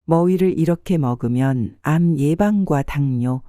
머위를 이렇게 먹으면 암 예방과 당뇨,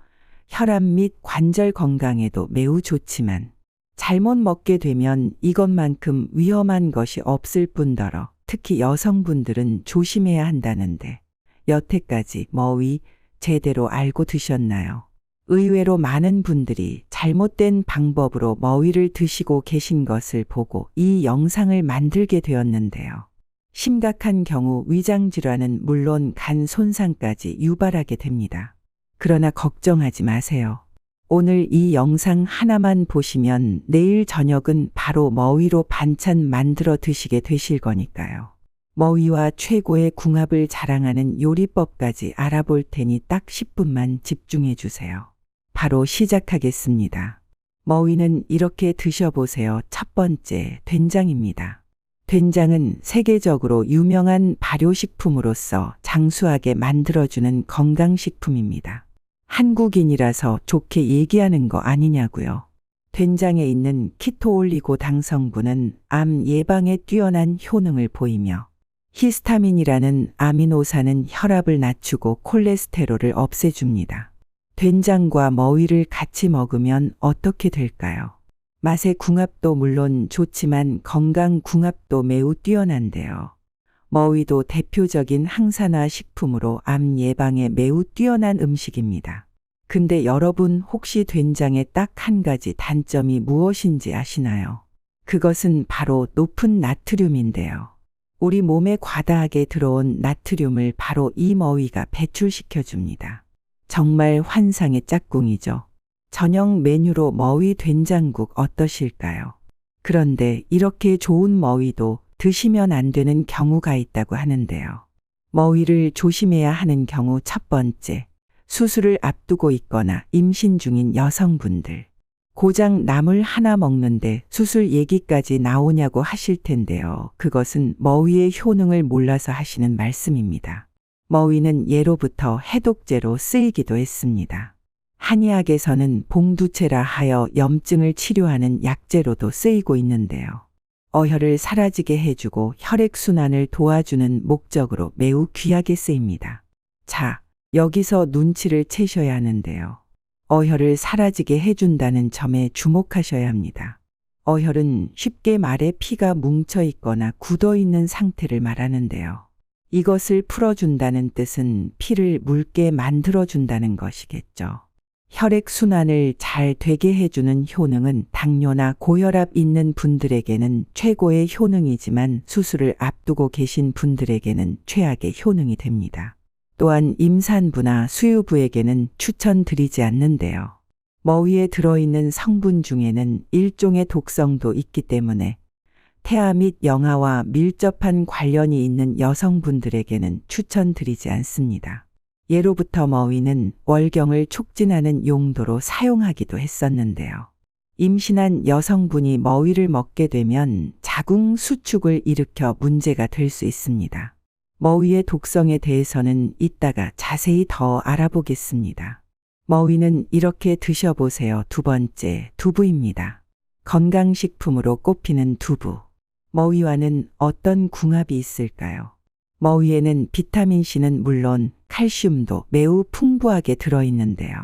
혈압 및 관절 건강에도 매우 좋지만 잘못 먹게 되면 이것만큼 위험한 것이 없을 뿐더러 특히 여성분들은 조심해야 한다는데 여태까지 머위 제대로 알고 드셨나요? 의외로 많은 분들이 잘못된 방법으로 머위를 드시고 계신 것을 보고 이 영상을 만들게 되었는데요. 심각한 경우 위장질환은 물론 간 손상까지 유발하게 됩니다. 그러나 걱정하지 마세요. 오늘 이 영상 하나만 보시면 내일 저녁은 바로 머위로 반찬 만들어 드시게 되실 거니까요. 머위와 최고의 궁합을 자랑하는 요리법까지 알아볼 테니 딱 10분만 집중해 주세요. 바로 시작하겠습니다. 머위는 이렇게 드셔보세요. 첫 번째, 된장입니다. 된장은 세계적으로 유명한 발효식품으로서 장수하게 만들어주는 건강식품입니다. 한국인이라서 좋게 얘기하는 거 아니냐고요. 된장에 있는 키토올리고당 성분은 암 예방에 뛰어난 효능을 보이며 히스타민이라는 아미노산은 혈압을 낮추고 콜레스테롤을 없애줍니다. 된장과 머위를 같이 먹으면 어떻게 될까요? 맛의 궁합도 물론 좋지만 건강 궁합도 매우 뛰어난데요. 머위도 대표적인 항산화 식품으로 암 예방에 매우 뛰어난 음식입니다. 근데 여러분 혹시 된장에 딱 한 가지 단점이 무엇인지 아시나요? 그것은 바로 높은 나트륨인데요. 우리 몸에 과다하게 들어온 나트륨을 바로 이 머위가 배출시켜줍니다. 정말 환상의 짝꿍이죠. 저녁 메뉴로 머위 된장국 어떠실까요? 그런데 이렇게 좋은 머위도 드시면 안 되는 경우가 있다고 하는데요. 머위를 조심해야 하는 경우 첫 번째, 수술을 앞두고 있거나 임신 중인 여성분들. 고작 나물 하나 먹는데 수술 얘기까지 나오냐고 하실 텐데요. 그것은 머위의 효능을 몰라서 하시는 말씀입니다. 머위는 예로부터 해독제로 쓰이기도 했습니다. 한의학에서는 봉두채라 하여 염증을 치료하는 약재로도 쓰이고 있는데요. 어혈을 사라지게 해주고 혈액순환을 도와주는 목적으로 매우 귀하게 쓰입니다. 자, 여기서 눈치를 채셔야 하는데요. 어혈을 사라지게 해준다는 점에 주목하셔야 합니다. 어혈은 쉽게 말해 피가 뭉쳐 있거나 굳어 있는 상태를 말하는데요. 이것을 풀어준다는 뜻은 피를 묽게 만들어준다는 것이겠죠. 혈액순환을 잘 되게 해주는 효능은 당뇨나 고혈압 있는 분들에게는 최고의 효능이지만 수술을 앞두고 계신 분들에게는 최악의 효능이 됩니다. 또한 임산부나 수유부에게는 추천드리지 않는데요. 머위에 들어있는 성분 중에는 일종의 독성도 있기 때문에 태아 및 영아와 밀접한 관련이 있는 여성분들에게는 추천드리지 않습니다. 예로부터 머위는 월경을 촉진하는 용도로 사용하기도 했었는데요. 임신한 여성분이 머위를 먹게 되면 자궁 수축을 일으켜 문제가 될 수 있습니다. 머위의 독성에 대해서는 이따가 자세히 더 알아보겠습니다. 머위는 이렇게 드셔보세요. 두 번째, 두부입니다. 건강식품으로 꼽히는 두부. 머위와는 어떤 궁합이 있을까요? 머위에는 비타민C는 물론 칼슘도 매우 풍부하게 들어있는데요.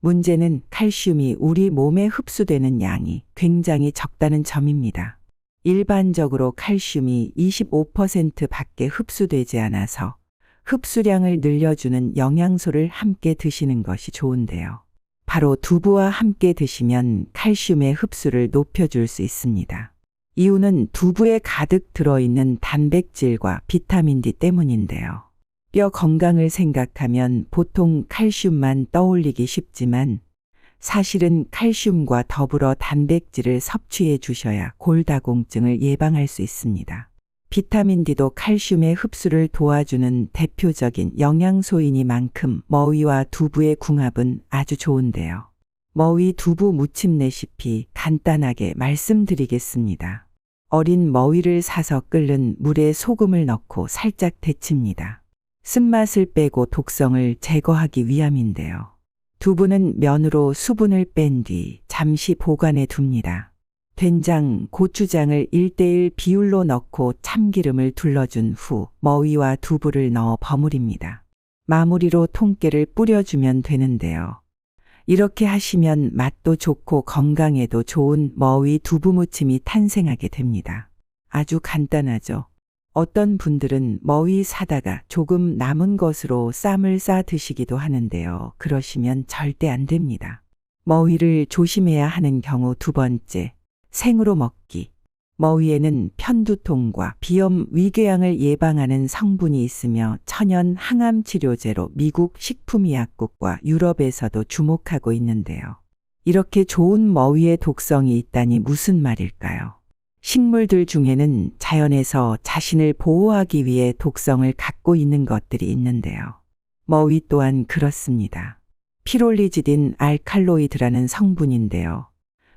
문제는 칼슘이 우리 몸에 흡수되는 양이 굉장히 적다는 점입니다. 일반적으로 칼슘이 25% 밖에 흡수되지 않아서 흡수량을 늘려주는 영양소를 함께 드시는 것이 좋은데요. 바로 두부와 함께 드시면 칼슘의 흡수를 높여줄 수 있습니다. 이유는 두부에 가득 들어있는 단백질과 비타민 D 때문인데요. 뼈 건강을 생각하면 보통 칼슘만 떠올리기 쉽지만 사실은 칼슘과 더불어 단백질을 섭취해 주셔야 골다공증을 예방할 수 있습니다. 비타민 D도 칼슘의 흡수를 도와주는 대표적인 영양소이니만큼 머위와 두부의 궁합은 아주 좋은데요. 머위 두부 무침 레시피 간단하게 말씀드리겠습니다. 어린 머위를 사서 끓는 물에 소금을 넣고 살짝 데칩니다. 쓴맛을 빼고 독성을 제거하기 위함인데요. 두부는 면으로 수분을 뺀 뒤 잠시 보관해 둡니다. 된장, 고추장을 1:1 비율로 넣고 참기름을 둘러준 후 머위와 두부를 넣어 버무립니다. 마무리로 통깨를 뿌려주면 되는데요. 이렇게 하시면 맛도 좋고 건강에도 좋은 머위 두부무침이 탄생하게 됩니다. 아주 간단하죠. 어떤 분들은 머위 사다가 조금 남은 것으로 쌈을 싸 드시기도 하는데요. 그러시면 절대 안 됩니다. 머위를 조심해야 하는 경우 두 번째, 생으로 먹기. 머위에는 편두통과 비염, 위궤양을 예방하는 성분이 있으며 천연 항암 치료제로 미국 식품의약국과 유럽에서도 주목하고 있는데요. 이렇게 좋은 머위의 독성이 있다니 무슨 말일까요? 식물들 중에는 자연에서 자신을 보호하기 위해 독성을 갖고 있는 것들이 있는데요. 머위 또한 그렇습니다. 피롤리지딘 알칼로이드라는 성분인데요.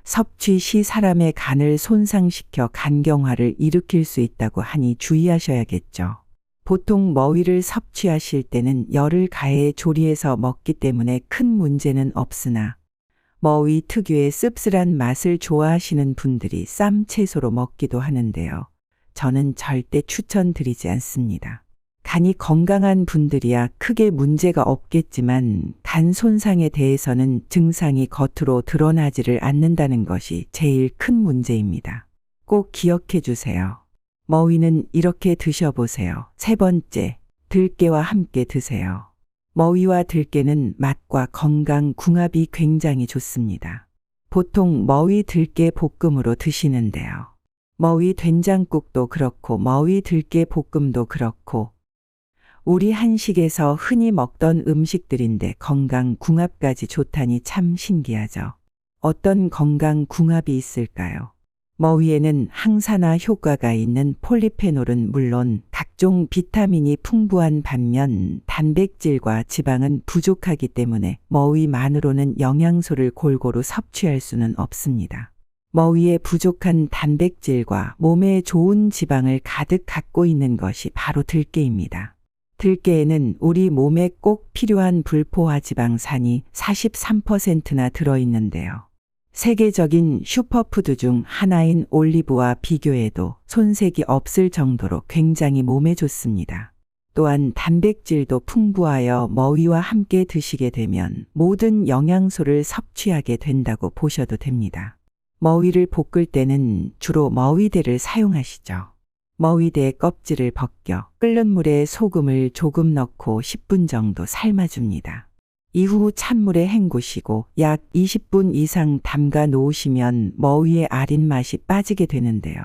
섭취 시 사람의 간을 손상시켜 간경화를 일으킬 수 있다고 하니 주의하셔야겠죠. 보통 머위를 섭취하실 때는 열을 가해 조리해서 먹기 때문에 큰 문제는 없으나 머위 특유의 씁쓸한 맛을 좋아하시는 분들이 쌈 채소로 먹기도 하는데요. 저는 절대 추천드리지 않습니다. 간이 건강한 분들이야 크게 문제가 없겠지만 간 손상에 대해서는 증상이 겉으로 드러나지를 않는다는 것이 제일 큰 문제입니다. 꼭 기억해 주세요. 머위는 이렇게 드셔보세요. 세 번째, 들깨와 함께 드세요. 머위와 들깨는 맛과 건강 궁합이 굉장히 좋습니다. 보통 머위 들깨 볶음으로 드시는데요. 머위 된장국도 그렇고 머위 들깨 볶음도 그렇고 우리 한식에서 흔히 먹던 음식들인데 건강 궁합까지 좋다니 참 신기하죠. 어떤 건강 궁합이 있을까요? 머위에는 항산화 효과가 있는 폴리페놀은 물론 각종 비타민이 풍부한 반면 단백질과 지방은 부족하기 때문에 머위만으로는 영양소를 골고루 섭취할 수는 없습니다. 머위에 부족한 단백질과 몸에 좋은 지방을 가득 갖고 있는 것이 바로 들깨입니다. 들깨에는 우리 몸에 꼭 필요한 불포화 지방산이 43%나 들어있는데요. 세계적인 슈퍼푸드 중 하나인 올리브와 비교해도 손색이 없을 정도로 굉장히 몸에 좋습니다. 또한 단백질도 풍부하여 머위와 함께 드시게 되면 모든 영양소를 섭취하게 된다고 보셔도 됩니다. 머위를 볶을 때는 주로 머위대를 사용하시죠. 머위대 껍질을 벗겨 끓는 물에 소금을 조금 넣고 10분 정도 삶아줍니다. 이후 찬물에 헹구시고 약 20분 이상 담가 놓으시면 머위의 아린 맛이 빠지게 되는데요.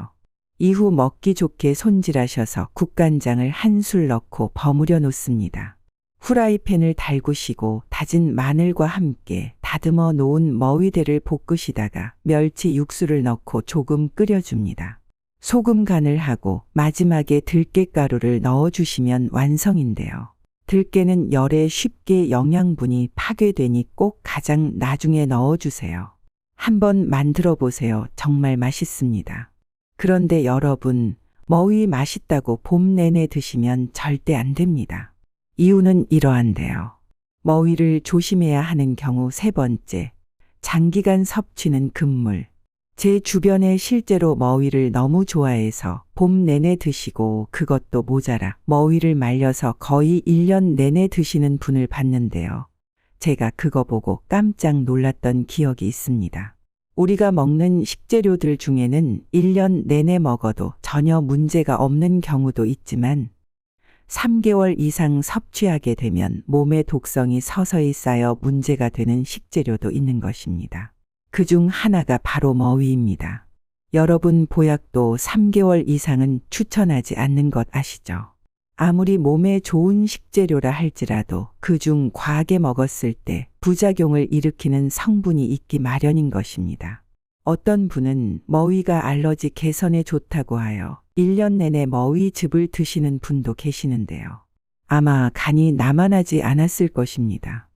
이후 먹기 좋게 손질하셔서 국간장을 한 술 넣고 버무려 놓습니다. 후라이팬을 달구시고 다진 마늘과 함께 다듬어 놓은 머위대를 볶으시다가 멸치 육수를 넣고 조금 끓여줍니다. 소금 간을 하고 마지막에 들깨가루를 넣어주시면 완성인데요. 들깨는 열에 쉽게 영양분이 파괴되니 꼭 가장 나중에 넣어주세요. 한번 만들어 보세요. 정말 맛있습니다. 그런데 여러분, 머위 맛있다고 봄 내내 드시면 절대 안 됩니다. 이유는 이러한데요. 머위를 조심해야 하는 경우 세 번째, 장기간 섭취는 금물. 제 주변에 실제로 머위를 너무 좋아해서 봄 내내 드시고 그것도 모자라 머위를 말려서 거의 1년 내내 드시는 분을 봤는데요. 제가 그거 보고 깜짝 놀랐던 기억이 있습니다. 우리가 먹는 식재료들 중에는 1년 내내 먹어도 전혀 문제가 없는 경우도 있지만 3개월 이상 섭취하게 되면 몸에 독성이 서서히 쌓여 문제가 되는 식재료도 있는 것입니다. 그중 하나가 바로 머위입니다. 여러분 보약도 3개월 이상은 추천하지 않는 것 아시죠? 아무리 몸에 좋은 식재료라 할지라도 그중 과하게 먹었을 때 부작용을 일으키는 성분이 있기 마련인 것입니다. 어떤 분은 머위가 알러지 개선에 좋다고 하여 1년 내내 머위즙을 드시는 분도 계시는데요. 아마 간이 나만하지 않았을 것입니다.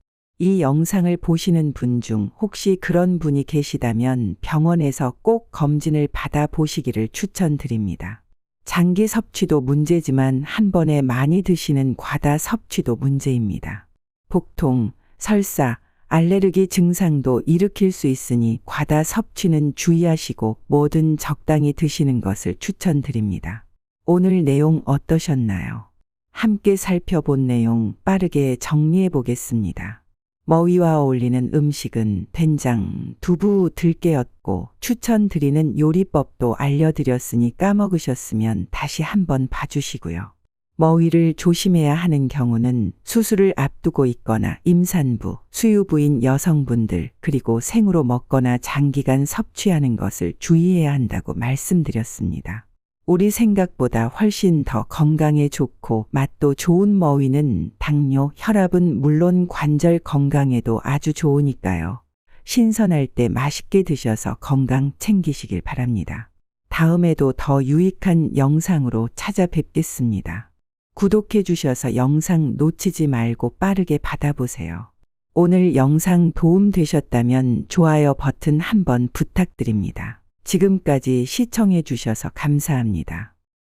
이 영상을 보시는 분 중 혹시 그런 분이 계시다면 병원에서 꼭 검진을 받아 보시기를 추천드립니다. 장기 섭취도 문제지만 한 번에 많이 드시는 과다 섭취도 문제입니다. 복통, 설사, 알레르기 증상도 일으킬 수 있으니 과다 섭취는 주의하시고 뭐든 적당히 드시는 것을 추천드립니다. 오늘 내용 어떠셨나요? 함께 살펴본 내용 빠르게 정리해 보겠습니다. 머위와 어울리는 음식은 된장, 두부, 들깨였고 추천드리는 요리법도 알려드렸으니 까먹으셨으면 다시 한번 봐주시고요. 머위를 조심해야 하는 경우는 수술을 앞두고 있거나 임산부, 수유부인 여성분들, 그리고 생으로 먹거나 장기간 섭취하는 것을 주의해야 한다고 말씀드렸습니다. 우리 생각보다 훨씬 더 건강에 좋고 맛도 좋은 머위는 당뇨, 혈압은 물론 관절 건강에도 아주 좋으니까요. 신선할 때 맛있게 드셔서 건강 챙기시길 바랍니다. 다음에도 더 유익한 영상으로 찾아뵙겠습니다. 구독해 주셔서 영상 놓치지 말고 빠르게 받아보세요. 오늘 영상 도움 되셨다면 좋아요 버튼 한번 부탁드립니다. 지금까지 시청해 주셔서 감사합니다.